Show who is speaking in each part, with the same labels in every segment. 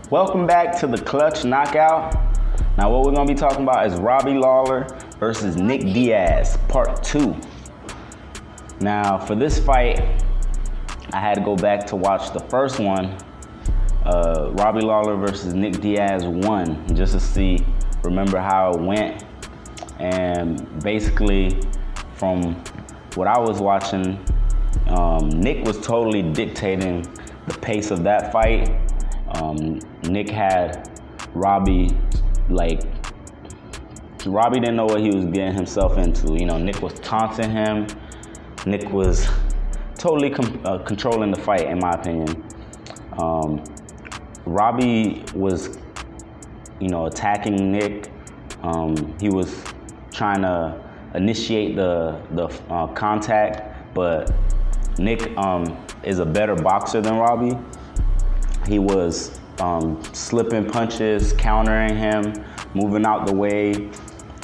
Speaker 1: Welcome back to the Clutch Knockout. Now what we're going to be talking about is Robbie Lawler versus Nick Diaz, part 2. Now for this fight, I had to go back to watch the first one, Robbie Lawler versus Nick Diaz 1, just to remember how it went. And basically, from what I was watching, Nick was totally dictating the pace of that fight. Nick had Robbie, Robbie didn't know what he was getting himself into. You know, Nick was taunting him. Nick was totally controlling the fight, in my opinion. Robbie was, attacking Nick. He was trying to initiate the contact, but Nick is a better boxer than Robbie. He was slipping punches, countering him, moving out the way,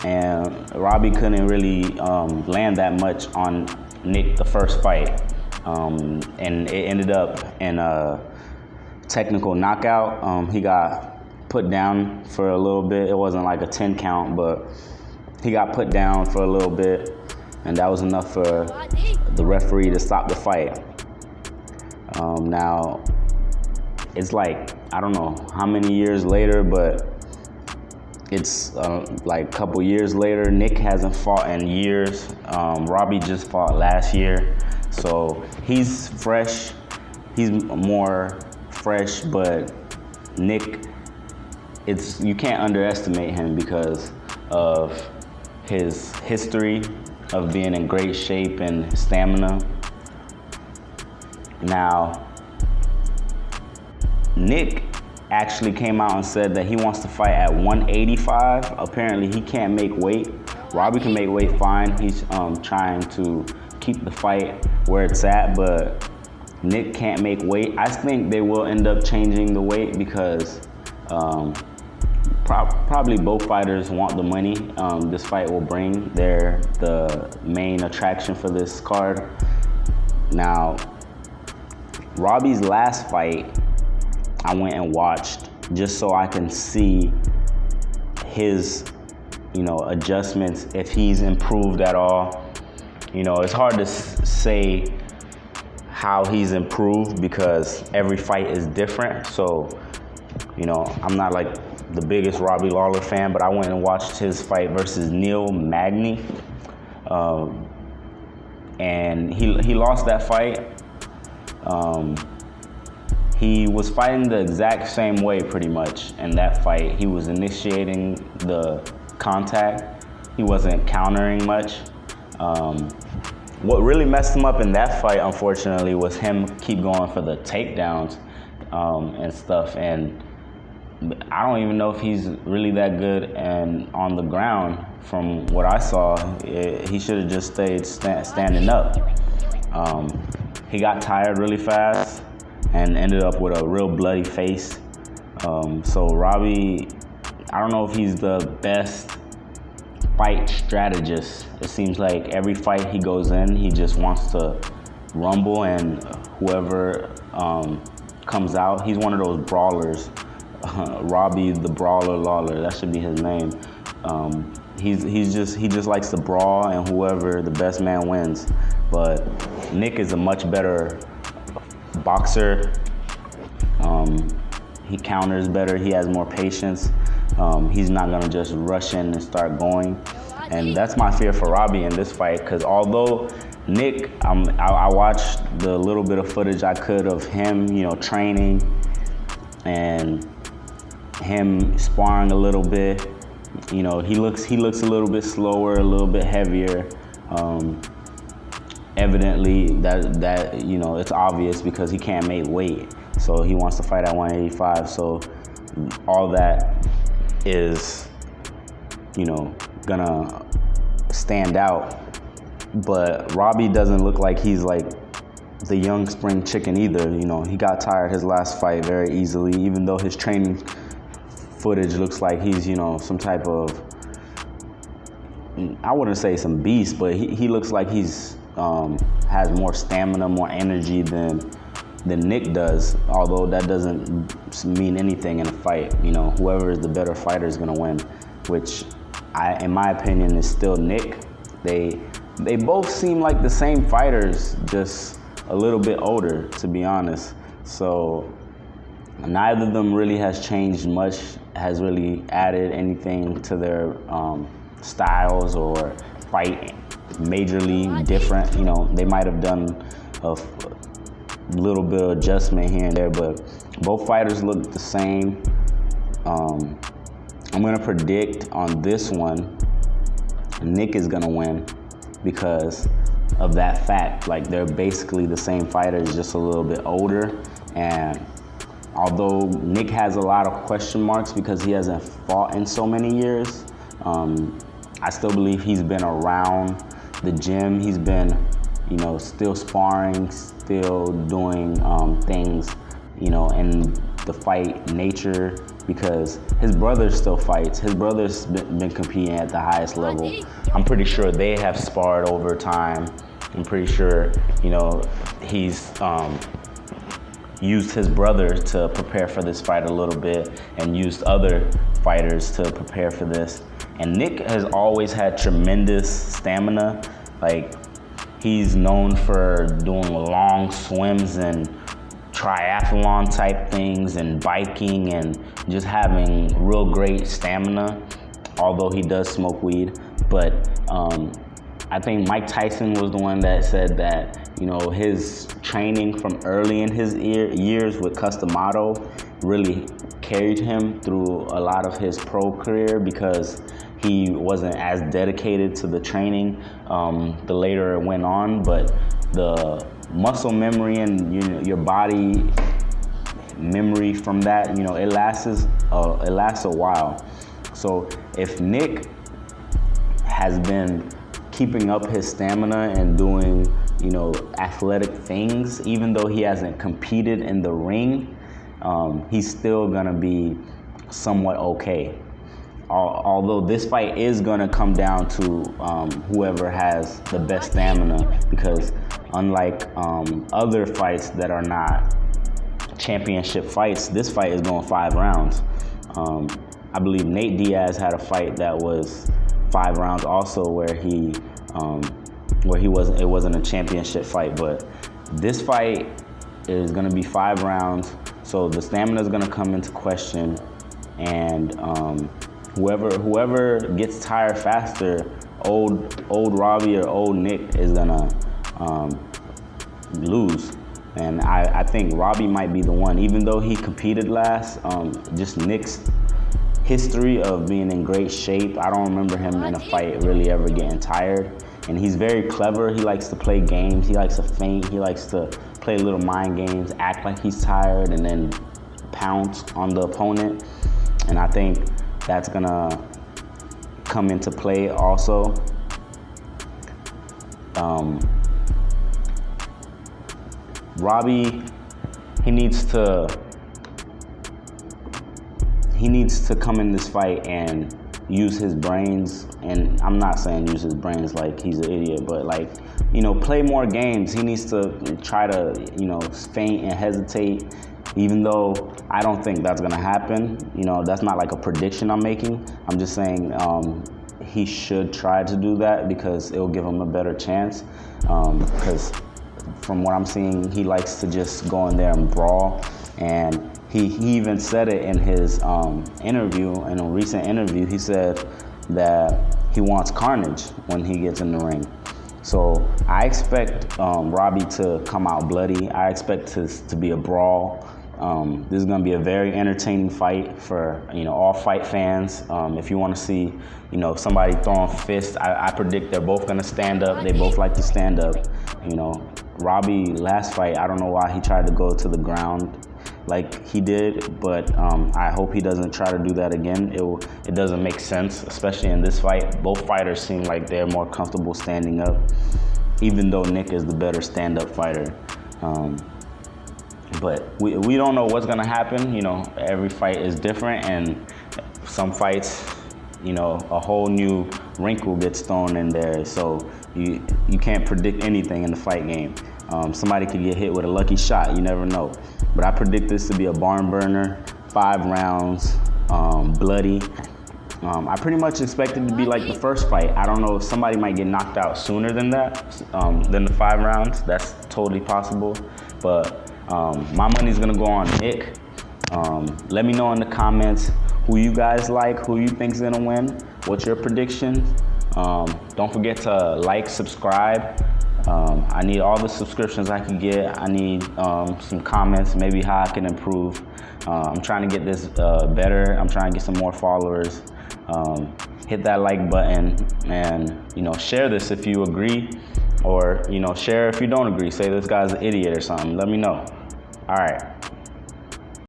Speaker 1: and Robbie couldn't really land that much on Nick the first fight. And it ended up in a technical knockout. He got put down for a little bit. It wasn't like a 10 count, but he got put down for a little bit, and that was enough for the referee to stop the fight. Now, it's like, I don't know how many years later, but it's like a couple years later. Nick hasn't fought in years. Robbie just fought last year. So he's fresh. He's more fresh, but Nick, you can't underestimate him because of his history of being in great shape and stamina. Now, Nick actually came out and said that he wants to fight at 185. Apparently, he can't make weight. Robbie can make weight fine. He's trying to keep the fight where it's at, but Nick can't make weight. I think they will end up changing the weight because probably both fighters want the money this fight will bring. They're the main attraction for this card. Now, Robbie's last fight, I went and watched just so I can see his, adjustments, if he's improved at all. It's hard to say how he's improved because every fight is different. So, I'm not like the biggest Robbie Lawler fan, but I went and watched his fight versus Neil Magny. And he lost that fight. He was fighting the exact same way pretty much in that fight. He was initiating the contact. He wasn't countering much. What really messed him up in that fight, unfortunately, was him keep going for the takedowns and stuff. And I don't even know if he's really that good and on the ground. From what I saw, he should have just stayed standing up. He got tired really fast and ended up with a real bloody face. So Robbie, I don't know if he's the best fight strategist. It seems like every fight he goes in, he just wants to rumble, and whoever comes out, he's one of those brawlers. Robbie the Brawler Lawler, that should be his name. He just likes to brawl, and whoever the best man wins. But Nick is a much better boxer. He counters better. He has more patience. He's not gonna just rush in and start going. And that's my fear for Robbie in this fight, because although Nick, I watched the little bit of footage I could of him, training and him sparring a little bit. He looks a little bit slower, a little bit heavier. Evidently, that it's obvious because he can't make weight. So he wants to fight at 185. So all that is, gonna stand out. But Robbie doesn't look like he's like the young spring chicken either. He got tired his last fight very easily, even though his training footage looks like he's, some type of, I wouldn't say some beast, but he looks like he's has more stamina, more energy than than Nick does, although that doesn't mean anything in a fight. You know, whoever is the better fighter is gonna win, which in my opinion, is still Nick. They both seem like the same fighters, just a little bit older, to be honest. So neither of them really has changed much, has really added anything to their styles or fight majorly different. You know, they might have done a little bit of adjustment here and there, but both fighters look the same. I'm gonna predict on this one, Nick is gonna win because of that fact. Like, they're basically the same fighters, just a little bit older. And although Nick has a lot of question marks because he hasn't fought in so many years, I still believe he's been around the gym. He's been, you know, still sparring, still doing things, you know, in the fight nature, because his brother still fights. His brother's been competing at the highest level. I'm pretty sure they have sparred over time. I'm pretty sure, you know, he's used his brother to prepare for this fight a little bit and used other fighters to prepare for this. And Nick has always had tremendous stamina. Like, he's known for doing long swims and triathlon type things and biking and just having real great stamina, although he does smoke weed. But I think Mike Tyson was the one that said that, you know, his training from early in his years with Customato really carried him through a lot of his pro career, because he wasn't as dedicated to the training the later it went on. But the muscle memory and, you know, your body memory from that, you know, it lasts a while. So if Nick has been keeping up his stamina and doing, you know, athletic things, even though he hasn't competed in the ring, he's still gonna be somewhat okay. Although this fight is gonna come down to whoever has the best stamina, because unlike other fights that are not championship fights, this fight is going 5 rounds. I believe Nate Diaz had a fight that was 5 rounds also, where it wasn't a championship fight. But this fight is gonna be 5 rounds, so the stamina is gonna come into question, and whoever gets tired faster, old Robbie or old Nick, is gonna lose. And I think Robbie might be the one, even though he competed last. Just Nick's history of being in great shape, I don't remember him in a fight really ever getting tired. And he's very clever. He likes to play games. He likes to feint. He likes to play little mind games, act like he's tired, and then pounce on the opponent. And I think that's gonna come into play also. Robbie, he needs to come in this fight and use his brains. And I'm not saying use his brains like he's an idiot, but, like, you know, play more games. He needs to try to, you know, feint and hesitate, even though I don't think that's gonna happen. You know, that's not like a prediction I'm making. I'm just saying he should try to do that, because it'll give him a better chance. Because from what I'm seeing, he likes to just go in there and brawl. And he even said it in his interview, in a recent interview. He said that he wants carnage when he gets in the ring. So I expect Robbie to come out bloody. I expect to be a brawl. This is going to be a very entertaining fight for, you know, all fight fans. If you want to see, you know, somebody throwing fists, I predict they're both going to stand up. They both like to stand up. You know, Robbie, last fight, I don't know why he tried to go to the ground like he did, but I hope he doesn't try to do that again. It doesn't make sense, especially in this fight. Both fighters seem like they're more comfortable standing up, even though Nick is the better stand-up fighter. But we don't know what's gonna happen. You know, every fight is different, and some fights, you know, a whole new wrinkle gets thrown in there. So you can't predict anything in the fight game. Somebody could get hit with a lucky shot. You never know. But I predict this to be a barn burner, 5 rounds, bloody. I pretty much expect it to be like the first fight. I don't know if somebody might get knocked out sooner than that, than the 5 rounds. That's totally possible. But my money's gonna go on Nick. Let me know in the comments who you guys like, who you think's gonna win, what's your prediction. Don't forget to like, subscribe. I need all the subscriptions I can get. I need some comments, maybe how I can improve. I'm trying to get this better. I'm trying to get some more followers. Hit that like button and share this if you agree, or share if you don't agree. Say this guy's an idiot or something. Let me know. All right.